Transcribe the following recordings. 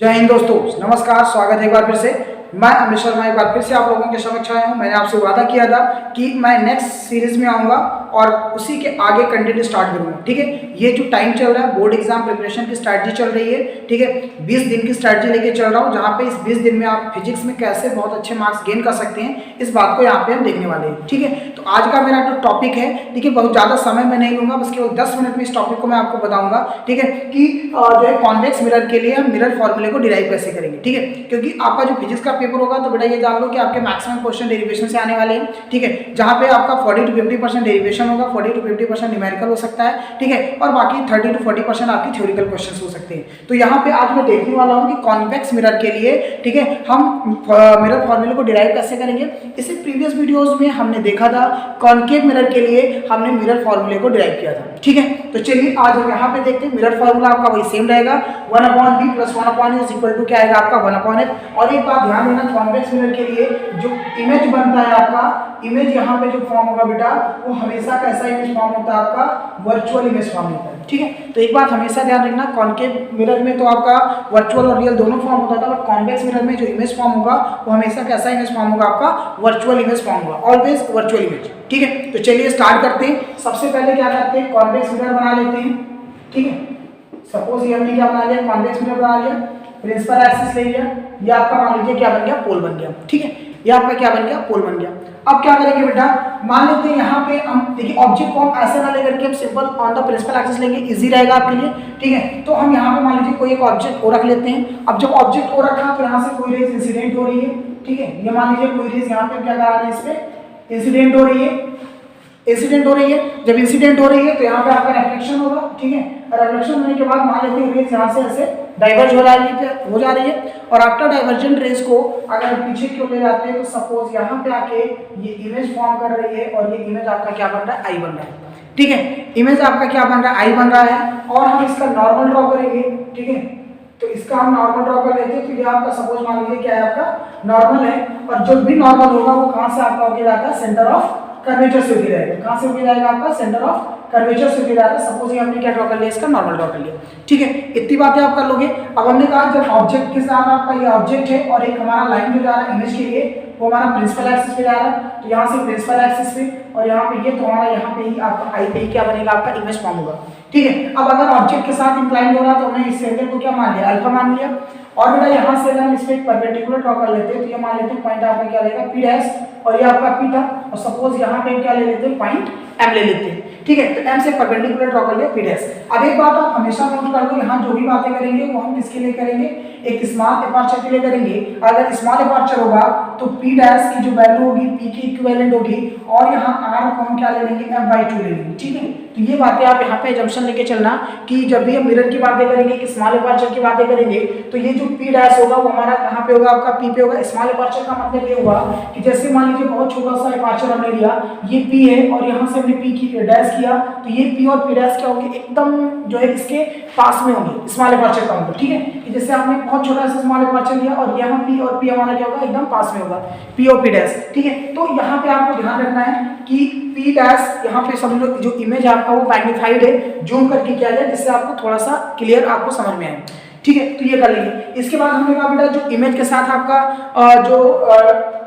जय हिंद दोस्तों, नमस्कार। स्वागत है एक बार फिर से। मैं अमित शर्मा एक बार फिर से आप लोगों के समक्ष आया हूँ। मैंने आपसे वादा किया था कि मैं नेक्स्ट सीरीज में आऊँगा और उसी के आगे कंटेंट स्टार्ट करूँगा। ठीक है, ये जो टाइम चल रहा है, बोर्ड एग्जाम प्रिपरेशन की स्ट्रैटेजी चल रही है। ठीक है, 20 दिन की स्ट्रैटेजी लेके चल रहा हूँ, जहाँ पे इस 20 दिन में आप फिजिक्स में कैसे बहुत अच्छे मार्क्स गेन कर सकते हैं, इस बात को यहाँ पे हम देखने वाले हैं। ठीक है, तो आज का मेरा जो टॉपिक है, ठीक है, बहुत ज़्यादा समय मैं नहीं लूँगा, बस केवल 10 मिनट में इस टॉपिक को मैं आपको बताऊँगा। ठीक है, कि जो है कॉन्वेक्स मिरर के लिए हम मिरर फॉर्मूले को डिराइव कैसे करेंगे। ठीक है, क्योंकि आपका जो फिजिक्स का पेपर होगा तो बेटा ये जान लो कि आपके मैक्सिमम क्वेश्चन डेरिवेशन से आने वाले हैं। ठीक है, जहाँ पे आपका 40 to 50% डेरिवेशन होगा, 40 to 50% न्यूमेरिकल हो सकता है। ठीक है, और बाकी 30 to 40% आपकी थ्योरेटिकल क्वेश्चंस हो सकते हैं। तो यहाँ पे आज मैं देखने वाला हूँ कि कॉन्वेक्स मिरर के लिए, ठीक है, हम मिरर फॉर्मूले को डिराइव कैसे करेंगे। इससे प्रीवियस वीडियोस में हमने देखा था कॉन्केव मिरर के लिए हमने मिरर फॉर्मूले को डिराइव किया था। ठीक है, तो चलिए आज हम यहाँ पे देखते हैं। मिरर फॉर्मूला आपका वही सेम रहेगा, 1/b + 1/a is equal to क्या आएगा आपका 1/f। और एक बात ध्यान देना, कॉन्वेक्स मिरर के लिए जो इमेज बनता है आपका, इमेज यहाँ पे जो फॉर्म होगा बेटा, वो हमेशा कैसा इमेज फॉर्म होता है आपका, वर्चुअल इमेज फॉर्म होता है। ठीक है, तो एक बात हमेशा ध्यान रखना, कॉन्केव मिरर में तो आपका वर्चुअल और रियल दोनों फॉर्म होता था, बट कॉन्वेक्स मिरर में जो इमेज फॉर्म होगा वो हमेशा कैसा इमेज फॉर्म होगा आपका, वर्चुअल इमेज फॉर्म होगा, ऑलवेज वर्चुअल इमेज। ठीक है, तो चलिए स्टार्ट करते हैं। सबसे पहले क्या करते हैं, कॉन्वेक्स मिरर बना लेते हैं। ठीक है, सपोज ये हमने क्या बना लिया, कॉन्वेक्स मिरर बना लिया, प्रिंसिपल एक्सिस ले लिया, ये आपका मान लीजिए क्या बन गया, पोल बन गया। ठीक है, ये आपका क्या बन गया, पोल बन गया। अब क्या करेंगे बेटा, मान लेते हैं यहाँ पे हम देखिए ऑब्जेक्ट को हम ऐसे ना लेकर के हम simple on the principal axis लेंगे, इजी रहेगा आपके लिए। ठीक है, तो हम यहाँ पे मान लीजिए कोई एक ऑब्जेक्ट को रख लेते हैं। अब जब ऑब्जेक्ट को रखा तो यहाँ से कोई रेज इंसिडेंट हो रही है। ठीक है, ये मान लीजिए कोई रेज यहाँ पे क्या करा रहे हैं, इस पे इंसिडेंट हो रही है, इंसिडेंट हो रही है। जब इंसिडेंट हो रही है तो यहाँ पे आपका रिफ्लेक्शन होगा। ठीक है, रिफ्लेक्शन होने के बाद मान लेते हैं रेज यहाँ से ऐसे डाइवर्ज हो जा रही है। और आफ्टर डाइवर्जेंट रेज को अगर पीछे क्यों ले जाते हैं तो सपोज यहाँ पे आके ये इमेज फॉर्म कर रही है, और ये इमेज आपका क्या बन रहा है, आई बन रहा है। ठीक है, इमेज आपका क्या बन रहा है, आई बन रहा है। और हम इसका नॉर्मल ड्रॉ करेंगे। ठीक है, तो इसका हम नॉर्मल ड्रॉ कर लेते हैं। तो ये आपका सपोज मान लीजिए क्या है, आपका नॉर्मल है, और जो भी नॉर्मल होगा वो कहाँ से आपका होके जाता है, सेंटर ऑफ कर्वेचर से होके जाएगा। कहाँ से होके जाएगा आपका, सेंटर ऑफ कर्वेचर से होके जाएगा। सपोज ये हमने क्या ड्रॉ कर लिया, इसका नॉर्मल ड्रॉ कर लिया। ठीक है, इतनी बातें आप कर लोगे। अब हमने कहा जब ऑब्जेक्ट के साथ आपका ये ऑब्जेक्ट है और एक हमारा लाइन जो जा रहा है इमेज के लिए, वो हमारा प्रिंसिपल एक्सिस पे जा रहा है, तो यहाँ से प्रिंसिपल एक्सिस पे और यहाँ पे ये तो हमारा यहाँ पे ही आपका आई पे ही क्या बनेगा, आपका इमेज फॉर्म होगा। ठीक है, अब अगर ऑब्जेक्ट के साथ इंक्लाइंड हो रहा तो हमने इस एंगल को क्या मान लिया, अल्फा मान लिया। और बेटा यहाँ से अगर हम इस पे एक परपेंडिकुलर ड्रॉ कर लेते हैं तो ये मान लेते हैं पॉइंट आपका क्या रहेगा, पी डैश, और ये आपका पी था। और सपोज यहाँ पे क्या ले लेते हैं, पॉइंट एम ले लेते हैं। ठीक है, तो एम से परपेंडिकुलर ड्रॉ कर लिया, पी डैश। अब एक बात आप हमेशा नोट कर लो, यहाँ जो भी बातें करेंगे वो हम किसके लिए करेंगे, एक स्मॉल एपर्चर के लिए करेंगे। अगर स्मॉल एपर्चर होगा तो पी डैश की जो वैल्यू होगी पी की इक्विवेलेंट होगी, और यहाँ आर को हम क्या ले लेंगे, f/2 ले लेंगे। ठीक है, तो ये बातें आप यहाँ पे जंक्शन लेके चलना कि जब भी हम मिरर की बातें करेंगे, कि स्मॉल एपर्चर की बातें करेंगे, तो ये जो पी डैश होगा वो हमारा कहाँ पे होगा, आपका पी पे होगा। स्मॉल एपर्चर का मतलब ये हुआ कि जैसे मान लीजिए बहुत छोटा सा एपर्चर हमने लिया, ये पी है और यहाँ से हमने पी की डैश किया, तो ये पी और पी डैश क्या होंगे, एकदम जो है इसके पास में होंगे स्मॉल एपर्चर का मतलब। ठीक है, कि जैसे आपने बहुत छोटा सा स्मॉल एपर्चर लिया और यहाँ पी और पी हमारा क्या होगा, एकदम पास में होगा, पी और पी डैश। ठीक है, तो यहाँ पे आपको ध्यान रखना है कि पी डैश यहाँ पे समझ लो जो इमेज आपका वो मैग्नीफाइड है, जूम करके किया जाए जिससे आपको थोड़ा सा क्लियर आपको समझ में आए। ठीक है, तो ये कर लेंगे। इसके बाद हमने कहा बेटा जो इमेज के साथ आपका जो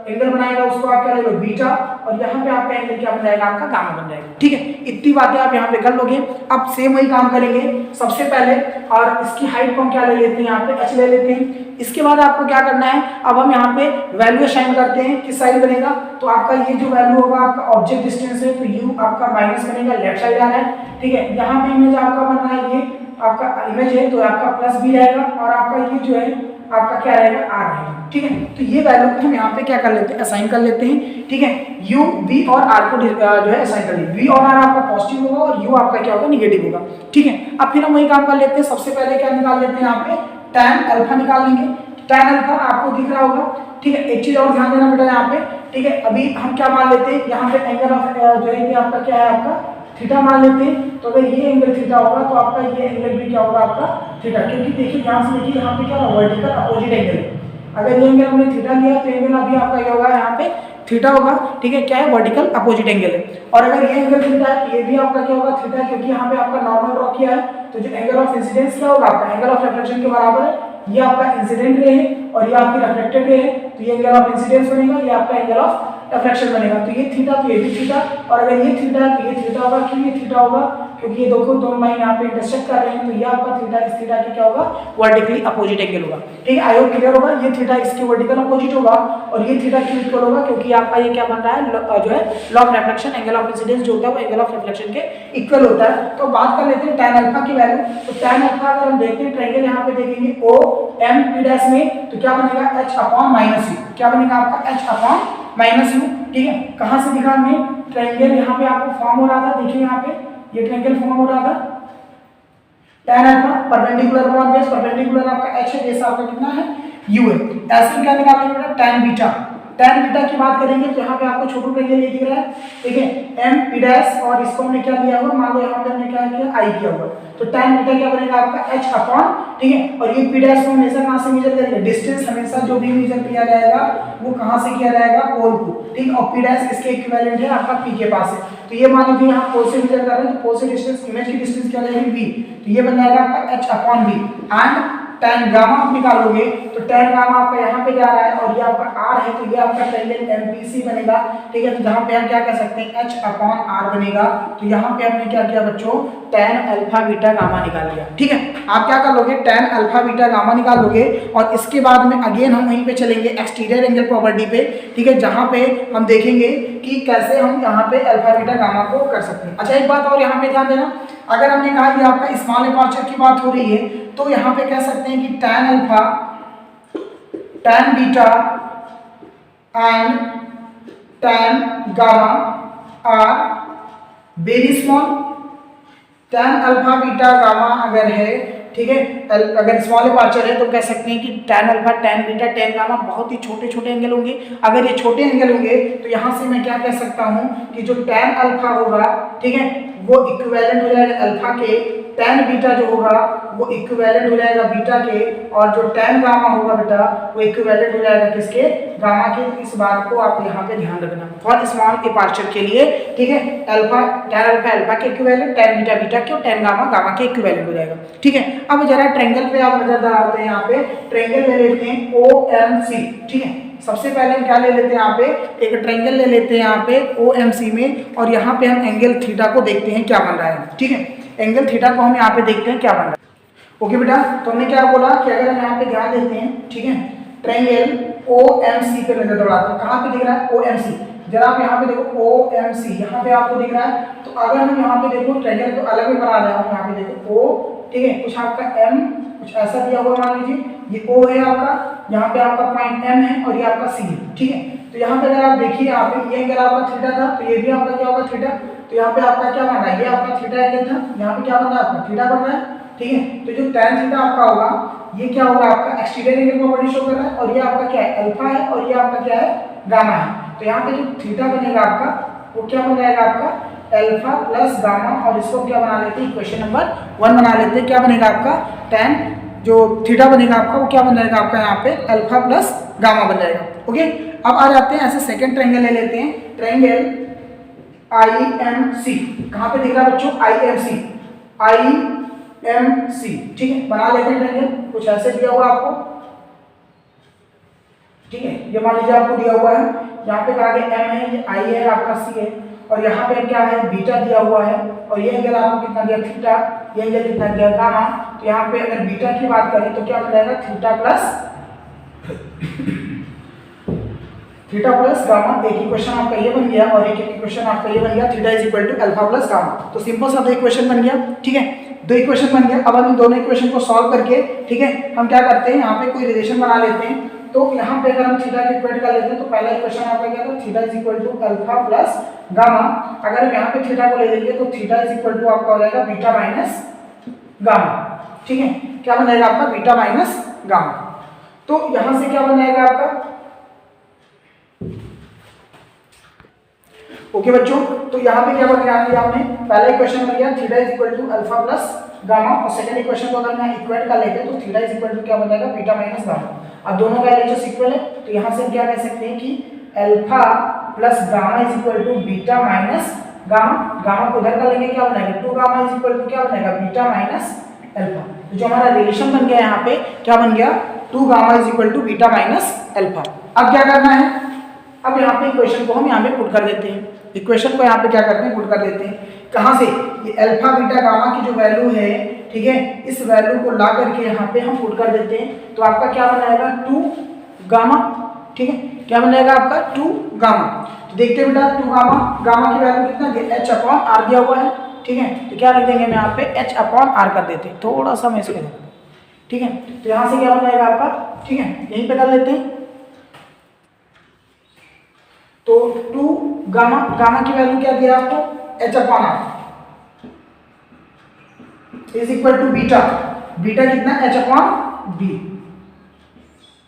एंगल बनाएगा उसको आप क्या ले लो, बीटा, और यहाँ पे आपका एंगल क्या बन जाएगा, आपका गामा बन जाएगा। ठीक है, इतनी बातें आप यहाँ पे कर लोगे। अब सेम वही काम करेंगे सबसे पहले, और इसकी हाइट को हम क्या ले लेते हैं, यहाँ पे h ले लेते हैं। इसके बाद आपको क्या करना है, अब हम यहाँ पे वैल्यू असाइन करते हैं, किस साइड बनेगा, तो आपका ये जो वैल्यू होगा आपका ऑब्जेक्ट डिस्टेंस है, तो u आपका माइनस बनेगा, लेफ्ट साइड आ रहा है। ठीक है, यहाँ पे इमेज आपका बन रहा है, ये आपका इमेज है तो आपका प्लस बी रहेगा, और आपका ये जो है आपका क्या रहेगा, आर रहेगा। ठीक है, तो ये वैल्यू को हम यहाँ पे क्या कर लेते हैं, असाइन कर लेते हैं। ठीक है, u v और r को जो है असाइन कर लेंगे। v और r आपका पॉजिटिव होगा और u आपका क्या होगा, निगेटिव होगा। ठीक है, अब फिर हम वही काम कर लेते हैं। सबसे पहले क्या निकाल लेते हैं, यहाँ पे tan अल्फा निकाल लेंगे। tan अल्फा आपको दिख रहा होगा। ठीक है, एक चीज और ध्यान देना बेटा यहाँ पे। ठीक है, अभी हम क्या मान लेते हैं, यहाँ पे एंगल ऑफ जो है आपका क्या है, आपका थीटा मान लेते हैं। तो अगर ये एंगल थीटा होगा तो आपका ये एंगल भी क्या होगा, आपका थीटा, क्योंकि देखिए ध्यान से देखिए यहाँ पे क्या होगा, वर्टिकल अपोजिट एंगल है। अगर ये एंगल हमने थीटा लिया तो एंगल अभी आपका क्या होगा, यहाँ पे थीटा होगा। ठीक है, क्या है, वर्टिकल अपोजिट एंगल है। और अगर ये एंगल थीटा है तो ये भी आपका क्या होगा, थीटा, क्योंकि यहाँ पे आपका नॉर्मल ड्रॉ किया है। तो जो एंगल ऑफ इंसिडेंस क्या होगा, आपका एंगल ऑफ रिफ्लेक्शन के बराबर है, ये आपका इंसिडेंट रे है और ये आपकी रिफ्लेक्टेड रे है, तो ये एंगल ऑफ इंसिडेंस बनेगा, ये आपका एंगल ऑफ रिफ्लेक्शन बनेगा। तो ये थीटा तो ये भी थीटा, और अगर ये थीटा है तो ये थीटा होगा। क्यों ये थीटा होगा? क्योंकि ये दोनों लाइन यहाँ पे इंटरसेक्ट कर रहे हैं, तो ये आपका थीटा इस थीटा की क्या होगा? वर्टिकली अपोजिट एंगल होगा। ठीक है, आई होप क्लियर होगा। ये थीटा इसके वर्टिकल अपोजिट होगा और ये थीटा क्यों इक्वल होगा? क्योंकि आपका ये क्या बन रहा है, जो है law of reflection, angle of incidence जो होता है वो एंगल ऑफ रिफ्लेक्शन के इक्वल होता है। तो बात कर लेते हैं tan अल्फा की वैल्यू। तो tan अल्फा अगर हम देखते हैं ट्रायंगल यहाँ पे देखेंगे O M P डैश में, तो क्या बनेगा? h upon minus u। क्या बनेगा आपका? h upon minus u। ठीक है, कहां से दिखा हमने? ट्रायंगल यहाँ पे आपको फॉर्म हो रहा था, देखिए यहाँ पे ये ट्रायंगल फॉर्म हो रहा था। tan alpha perpendicular upon base, perpendicular आपका h है, बेस आपका कितना है? u है। ऐसे क्या निकालेंगे बेटा? tan beta. tan बीटा की बात करेंगे तो यहाँ पे आपको छोटू ट्रायंगल ये दिख रहा है, ठीक है, m p डैश, और इसको हमने क्या लिया हुआ? मान लो यहाँ पे हमने क्या किया? i किया हुआ। तो tan बीटा क्या बनेगा आपका? h अपॉन, ठीक है, और ये p डैश को हमेशा कहाँ से मेजर करेंगे? डिस्टेंस हमेशा जो भी मेजर किया जाएगा वो कहाँ से किया जाएगा? पोल को। ठीक, और p डैश इसके इक्विवेलेंट है आपका p के पास है। तो ये मान लीजिए यहाँ पोल से मेजर कर रहे हैं, तो पोल से डिस्टेंस, इमेज की डिस्टेंस क्या रहेगी? v। तो ये बन जाएगा आपका h upon v। And tan gamma आप निकालोगे तो tan गामा आपका यहाँ पे जा रहा है और ये आपका r है, तो ये आपका ट्रायंगल MPC बनेगा। ठीक है, तो जहाँ पे हम क्या कह सकते हैं? h अपॉन r बनेगा। तो यहाँ पे हमने क्या किया बच्चों? tan अल्फा बीटा गामा निकाल लिया। ठीक है, आप क्या कर लोगे? tan अल्फा बीटा गामा निकाल लोगे और इसके बाद में अगेन हम वहीं पे चलेंगे एक्सटीरियर एंगल प्रॉपर्टी पे। ठीक है, जहाँ पे हम देखेंगे कि कैसे हम यहाँ पे अल्फा बीटा गामा को कर सकते हैं। अच्छा, एक बात और यहाँ पे ध्यान देना, अगर हमने कहा कि आपका स्मॉल अपर्चर की बात हो रही है तो यहाँ पे कह सकते हैं कि tan alpha, tan beta and tan gamma are very small. tan alpha beta gamma अगर है, ठीक है, अगर स्मॉल अपर्चर है तो कह सकते हैं कि tan alpha, tan beta, tan gamma बहुत ही छोटे छोटे एंगल होंगे। अगर ये छोटे एंगल होंगे तो यहाँ से मैं क्या कह सकता हूँ कि जो tan अल्फा होगा, ठीक है, वो इक्विवेलेंट हो जाएगा अल्फा के, tan बीटा जो होगा वो इक्विवेलेंट हो जाएगा बीटा के, और जो tan गामा होगा बेटा वो इक्विवेलेंट हो जाएगा किसके? गामा के। इस बात को आप यहाँ पे ध्यान रखना फॉर स्मॉल अपर्चर के लिए। ठीक है, अल्फा, tan अल्फा अल्फा के इक्विवेलेंट, tan बीटा बीटा के, और tan गामा गामा के इक्विवेलेंट हो जाएगा। ठीक है, अब जरा ट्रायंगल पे आप नजर डालते हैं। यहाँ पे ट्रायंगल ले लेते हैं OMC। ठीक है, सबसे पहले हम क्या ले लेते हैं? यहाँ पे एक ट्रायंगल ले लेते हैं यहाँ पे OMC में, और यहाँ पे हम एंगल थीटा को देखते हैं क्या बन रहा है। ठीक है, एंगल थीटा को हम यहाँ पे देखते हैं क्या बन रहा है। ओके बेटा, तो हमने क्या बोला कि अगर हम यहाँ पे ध्यान देते हैं, ठीक है, ट्रायंगल OMC पे नजर दौड़ाते हैं। कहाँ पे दिख रहा है? OMC। जरा आप यहाँ पे देखो OMC, यहाँ पे आपको दिख रहा है। तो अगर हम यहाँ पे देखो ट्रायंगल को अलग में बना रहे हैं, यहाँ पे देखो O, ठीक है, कुछ आपका M, कुछ ऐसा दिया हुआ, मान लीजिए ये O है आपका, यहाँ पे आपका पॉइंट M है और ये आपका C है। ठीक है, तो यहाँ पे अगर आप देखिए, यहाँ पे ये एंगल आपका थीटा था, तो ये भी आपका क्या होगा? थीटा। तो यहाँ पे आपका क्या बन रहा है? ये आपका थीटा एंगल था, यहाँ पे क्या बन रहा है? आपका थीटा बन रहा है। ठीक है, तो जो tan थीटा आपका होगा ये क्या होगा? आपका एक्सटीरियर एंगल प्रॉपर्टी शो कर रहा है, और ये आपका क्या है? अल्फा है, और ये आपका क्या है? गामा है। तो यहाँ पे जो थीटा बनेगा आपका वो क्या बन जाएगा? आपका अल्फा प्लस गामा, और इसको क्या बना लेते हैं? इक्वेशन नंबर 1 बना लेते हैं। क्या बनेगा आपका? tan जो थीटा बनेगा आपका वो क्या बन जाएगा? आपका यहाँ पे अल्फा प्लस गामा बन जाएगा। ओके, अब आ जाते हैं ऐसे सेकंड ट्रायंगल ले लेते हैं, ट्रायंगल IMC। कहाँ पे दिख रहा है बच्चों? IMC, IMC। ठीक है, बना लेते हैं ट्रायंगल, कुछ ऐसे दिया हुआ आपको। ठीक है, ये मान लीजिए आपको दिया हुआ है, यहाँ पे आगे M है, ये I है, आपका C है, और यहाँ पे क्या है? बीटा दिया हुआ है, और ये एंगल आपको कितना दिया? थीटा। ये एंगल कितना दिया? गामा। तो यहाँ पे अगर बीटा की बात करें तो क्या हो जाएगा? Theta plus gamma. एक इक्वेशन आपका ये बन गया और एक इक्वेशन आपका ये बन गया, theta is equal to alpha plus gamma. तो सिंपल सा दो इक्वेशन बन गया। ठीक है, दो इक्वेशन बन गया। अब हम दोनों इक्वेशन को सॉल्व करके, ठीक है, हम क्या करते हैं? यहाँ पे कोई रिलेशन बना लेते हैं। तो यहाँ पे अगर हम थीटा की इक्वेट कर लेते हैं तो पहला इक्वेशन आपका क्या था? Theta is equal to alpha plus gamma. अगर हम यहाँ पे थीटा को ले लेंगे तो थीटा इज इक्वल टू आपका हो जाएगा बीटा माइनस गामा। ठीक है, क्या बन जाएगा आपका? Beta minus gamma. तो यहाँ से क्या बन जाएगा आपका? ओके बच्चों, तो यहाँ पे क्या बन गया आपने? पहला इक्वेशन बन गया theta is equal to alpha plus gamma, और सेकंड इक्वेशन को अगर मैं इक्वेट कर लेते हैं तो थीटा इज इक्वल टू क्या बन जाएगा? Beta minus gamma. अब दोनों का एलएचएस इक्वल है, तो यहाँ से हम क्या कह सकते हैं कि alpha plus gamma is equal to beta minus gamma. Gamma को उधर कर लेंगे, क्या बनाएगा? 2 गामा इज इक्वल टू क्या बनाएगा? Beta minus alpha. तो जो हमारा रिलेशन बन गया यहाँ पे क्या बन गया, 2 gamma is equal to beta minus alpha. अब क्या करना है, अब यहाँ पे इक्वेशन को हम यहाँ पे पुट कर देते हैं, इक्वेशन को यहाँ पे क्या करते हैं पुट कर देते हैं। कहाँ से, ये अल्फा बीटा गामा की जो वैल्यू है, ठीक है, इस वैल्यू को ला करके यहाँ पे हम पुट कर देते हैं। तो आपका क्या बनाएगा 2 गामा, ठीक है, क्या बनेगा आपका 2 गामा। तो देखते हैं बेटा 2 गामा, गामा की वैल्यू कितना है, h अपॉन आर दिया हुआ है, ठीक है। तो क्या रख देंगे हम यहाँ पे h अपॉन आर कर देते हैं, थोड़ा सा मैं इसको, ठीक है। तो यहाँ से क्या बन जाएगा आपका, ठीक है, यहीं पे कर लेते हैं। तो 2 गामा, गामा की वैल्यू क्या दिया आपको, h upon R is equal to beta, beta कितना h upon B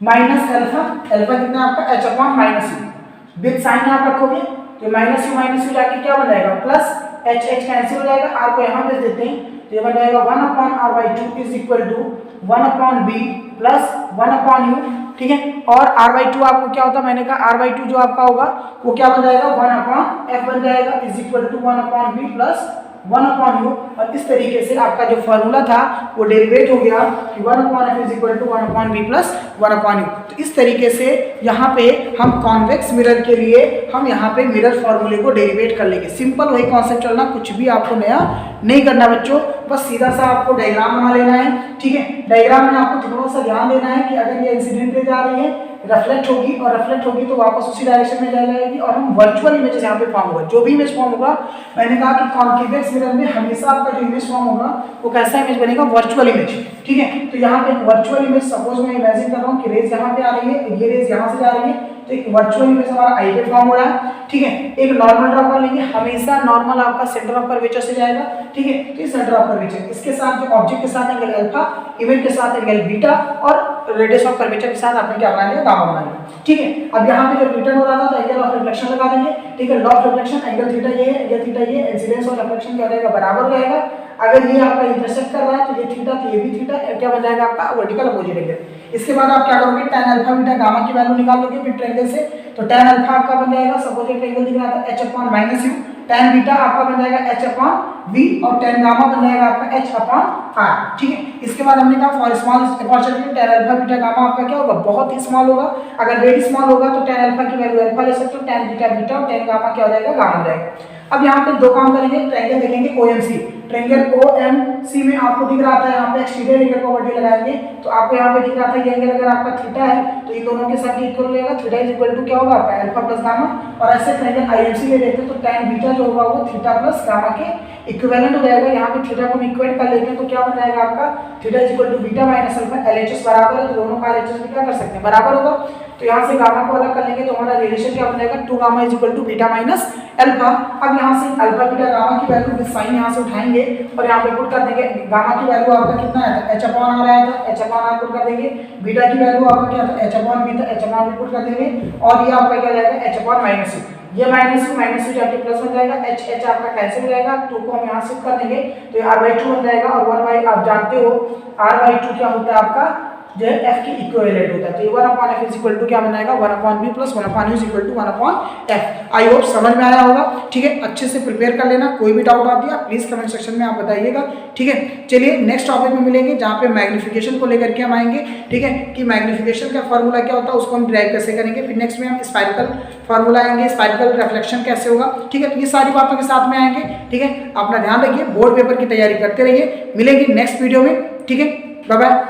minus alpha, alpha कितना आपका h upon minus U. With sign आप रखोगे तो माइनस यू जाके क्या बन जाएगा प्लस h, h कैंसिल हो जाएगा, r को यहाँ भेज देते हैं तो ये बन जाएगा 1 upon R by 2 is equal to 1 upon B plus 1 upon U, ठीक है। और r बाई 2 आपको क्या होता है, मैंने कहा r बाई 2 जो आपका होगा वो क्या बन जाएगा 1 अपॉन f बन जाएगा is equal to 1 upon B plus 1 upon U. और इस तरीके से आपका जो फॉर्मूला था वो डेरिवेट हो गया कि 1 upon F is equal to 1 upon B plus 1 upon U. तो इस तरीके से यहाँ पे हम कॉन्वेक्स मिरर के लिए हम यहाँ पे मिरर फॉर्मूले को डेरिवेट कर लेंगे। सिंपल वही कॉन्सेप्ट चलना, कुछ भी आपको नया नहीं करना बच्चों, बस सीधा सा आपको डायग्राम बना लेना है, ठीक है। डायग्राम में आपको थोड़ा सा ध्यान देना है कि अगर ये इंसिडेंट रे जा रही है, रिफ्लेक्ट होगी और रिफ्लेक्ट होगी तो वापस उसी डायरेक्शन में जाएगी और हम वर्चुअल इमेजेस यहाँ पे फॉर्म होगा। जो भी इमेज फॉर्म होगा, मैंने कहा कि कॉन्केवेक्स मिरर में हमेशा आपका जो इमेज फॉर्म होगा वो कैसा इमेज बनेगा, वर्चुअल इमेज, ठीक है। तो यहाँ पे वर्चुअल इमेज सपोज मैं इमेजिन कर रहा हूँ कि रेज यहाँ पे आ रही है, ये रेज यहाँ से जा रही है, तो एक वर्चुअल इमेज हमारा आई पे फॉर्म हो रहा है, ठीक है। एक नॉर्मल ड्रॉ कर लेंगे, हमेशा नॉर्मल आपका सेंटर ऑफ कर्वेचर से जाएगा, ठीक है। तो सेंटर ऑफ कर्वेचर, इसके साथ जो ऑब्जेक्ट के साथ एंगल अल्फा, इमेज के साथ एंगल बीटा और रेडियस ऑफ कर्वेचर के साथ आपने क्या बनाया, गामा बनाया, ठीक है। अब यहाँ पे जब रिटर्न हो रहा था तो एंगल ऑफ रिफ्लेक्शन लगा देंगे, ठीक है। Law of reflection, angle theta ये है, एंगल थीटा ये, इंसिडेंस और रिफ्लेक्शन क्या रहेगा, बराबर रहेगा। अगर ये आपका इंटरसेक्ट कर रहा है तो ये थीटा, तो ये भी थीटा, क्या बन जाएगा आपका वर्टिकल अपोजिट एंगल। इसके बाद आप क्या करोगे, tan अल्फा बीटा गामा की वैल्यू निकाल लोगे फिर ट्रायंगल से। तो tan अल्फा आपका बन जाएगा, सपोज एक ट्रायंगल दिख रहा था h upon minus you, tan beta आपका बन जाएगा h अपॉन v और tan गामा बन जाएगा आपका h अपॉन r, ठीक है। इसके बाद हमने कहा फॉर स्मॉल अपर्चर के tan अल्फा बीटा गामा आपका क्या होगा, बहुत ही स्मॉल होगा। अगर वेरी स्मॉल होगा तो tan अल्फा की वैल्यू अल्फा ले सकते हो, tan बीटा बीटा और tan गामा क्या हो जाएगा, गामा हो जाएगा। अब यहाँ पे दो काम करेंगे, ट्रायंगल देखेंगे OMC, ट्रायंगल OMC में आपको दिख रहा था यहाँ पे एक्सटीरियर एंगल प्रोपर्टी लगाएंगे तो आपको यहाँ पे दिख रहा था ये एंगल अगर आपका थीटा है तो इन दोनों के साथ इक्वल हो जाएगा, थीटा इज इक्वल टू क्या होगा आपका अल्फा प्लस गामा। और ऐसे ट्रायंगल IMC में देखते तो tan बीटा जो होगा वो थीटा प्लस गामा के इक्विवेलेंट हो जाएगा। यहाँ पे थीटा को हम इक्वेट कर लेते हैं तो क्या बन जाएगा आपका theta is equal to beta minus alpha, LHS बराबर है तो दोनों का LHS में क्या कर सकते हैं, बराबर होगा। तो यहाँ से गामा को अलग कर लेंगे तो हमारा रिलेशन क्या बन जाएगा, 2 gamma is equal to beta minus alpha. अब यहाँ से अल्फा बीटा गामा की वैल्यू विद साइन यहाँ से उठाएंगे और यहाँ पे पुट कर देंगे। गामा की वैल्यू आपका कितना आया था, h अपॉन r आया था, h अपॉन r पुट कर देंगे। बीटा की वैल्यू आपका क्या था, h अपॉन b था, h अपॉन b पुट कर देंगे और ये आपका क्या जाएगा h अपॉन माइनस यू, ये माइनस यू जाके प्लस बन जाएगा, h आपका कैंसिल हो जाएगा, 2 को हम यहाँ शिफ्ट कर देंगे तो ये r/2 बन जाएगा और 1 आप जानते हो r/2 क्या होता है आपका, जो है f के इक्विवेलेंट होता है। तो ये 1 upon f is equal to क्या बन जाएगा, 1 upon b plus 1 upon u is equal to 1 upon f। I hope समझ में आया होगा, ठीक है। अच्छे से प्रिपेयर कर लेना, कोई भी डाउट आती है प्लीज कमेंट सेक्शन में आप बताइएगा, ठीक है। चलिए नेक्स्ट टॉपिक में मिलेंगे जहाँ पे मैग्निफिकेशन को लेकर के हम आएंगे, ठीक है, कि मैग्निफिकेशन का फॉर्मूला क्या होता है उसको हम ड्राइव कैसे करेंगे। फिर नेक्स्ट में हम स्पाइरिकल फॉर्मूला आएंगे, स्पाइरिकल रिफ्लेक्शन कैसे होगा, ठीक है। तो ये सारी बातों के साथ में आएंगे, ठीक है। अपना ध्यान रखिए, बोर्ड पेपर की तैयारी करते रहिए, मिलेंगे नेक्स्ट वीडियो में, ठीक है। Bye bye.